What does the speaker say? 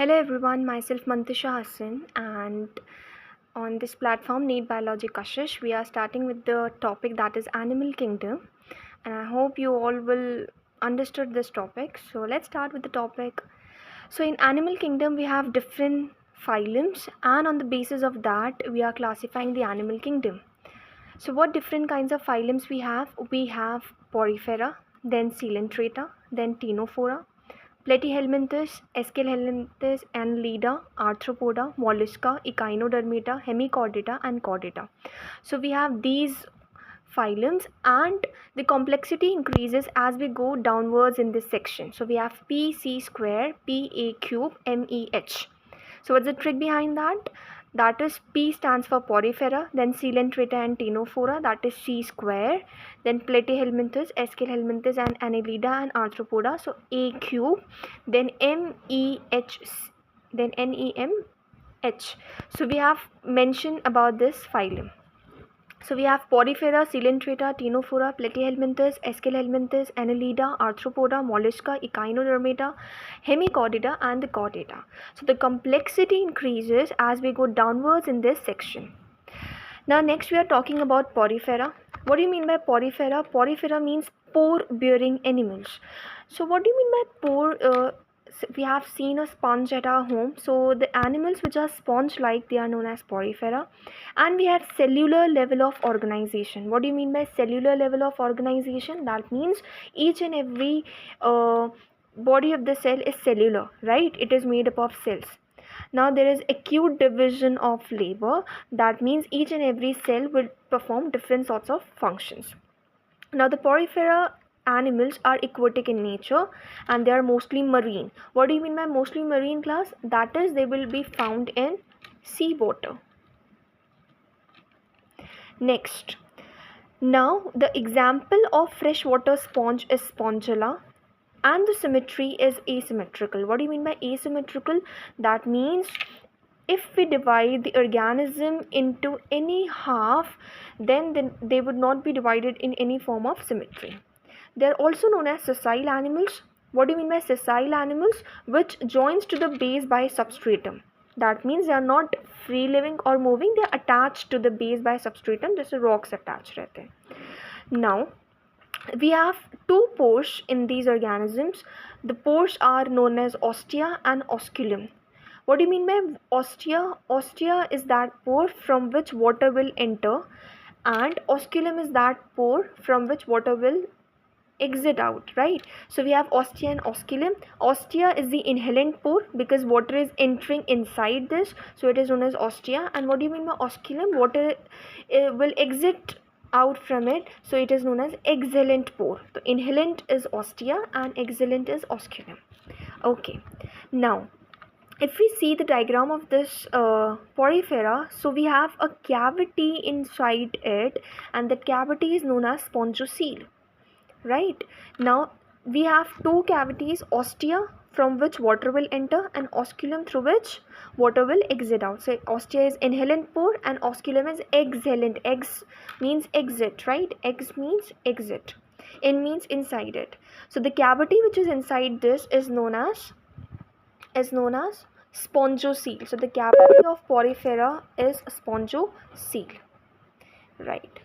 Hello everyone, myself Mantusha Hassan, and on this platform Neet Biology Kashish, we are starting with the topic that is Animal Kingdom, and I hope you all will understood this topic. So let's start with the topic. So in Animal Kingdom we have different phylums, and on the basis of that we are classifying the Animal Kingdom. So what different kinds of phylums we have? We have Porifera, then Coelenterata, then Ctenophora, Platyhelminthes, Escalhelminthes, Annelida, Arthropoda, Mollusca, Echinodermata, Hemichordata, and Chordata. So we have these phylums, and the complexity increases as we go downwards in this section. So we have P C square, P A cube, M E H. So what's the trick behind that? That is P stands for Porifera, then Coelenterata and Ctenophora, that is C square, then Platyhelminthes, Escalhelminthes, and Annelida and Arthropoda, so A cube, then M E H, then N E M H. So we have mentioned about this phylum. So we have Porifera, Coelenterata, Ctenophora, Platyhelminthes, Escalhelminthes, Annelida, Arthropoda, Mollusca, Echinodermata, Hemichordata, and the Chordata. So the complexity increases as we go downwards in this section. Now next we are talking about Porifera. What do you mean by Porifera? Porifera means pore-bearing animals. So what do you mean by pore? We have seen a sponge at our home. So the animals which are sponge-like, they are known as Porifera. And we have cellular level of organization. What do you mean by cellular level of organization? That means each and every body of the cell is cellular, right? It is made up of cells. Now there is acute division of labor. That means each and every cell will perform different sorts of functions. Now the Porifera animals are aquatic in nature, and they are mostly marine. What do you mean by mostly marine, class? That is, they will be found in seawater. Next, now the example of freshwater sponge is Spongella, and the symmetry is asymmetrical. What do you mean by asymmetrical? That means if we divide the organism into any half, then they would not be divided in any form of symmetry. They are also known as sessile animals. What do you mean by sessile animals? Which joins to the base by substratum. That means they are not free living or moving, they are attached to the base by substratum. Just rocks attached रहते हैं. Now we have two pores in these organisms. The pores are known as ostia and osculum. What do you mean by ostia? Ostia is that pore from which water will enter, and osculum is that pore from which water will exit out, right? So we have ostia and osculum. Ostia is the inhalant pore because water is entering inside this, so it is known as ostia. And what do you mean by osculum? Water will exit out from it, so it is known as exhalant pore. So inhalant is ostia and exhalant is osculum. Okay, now if we see the diagram of this porifera, so we have a cavity inside it, and that cavity is known as spongocoel, right? Now we have two cavities, ostia from which water will enter and osculum through which water will exit out. So ostia is inhalant pore and osculum is exhalant. Ex means exit, right? Ex means exit, in means inside it. So the cavity which is inside this is known as spongocoel. So the cavity of porifera is spongocoel, right?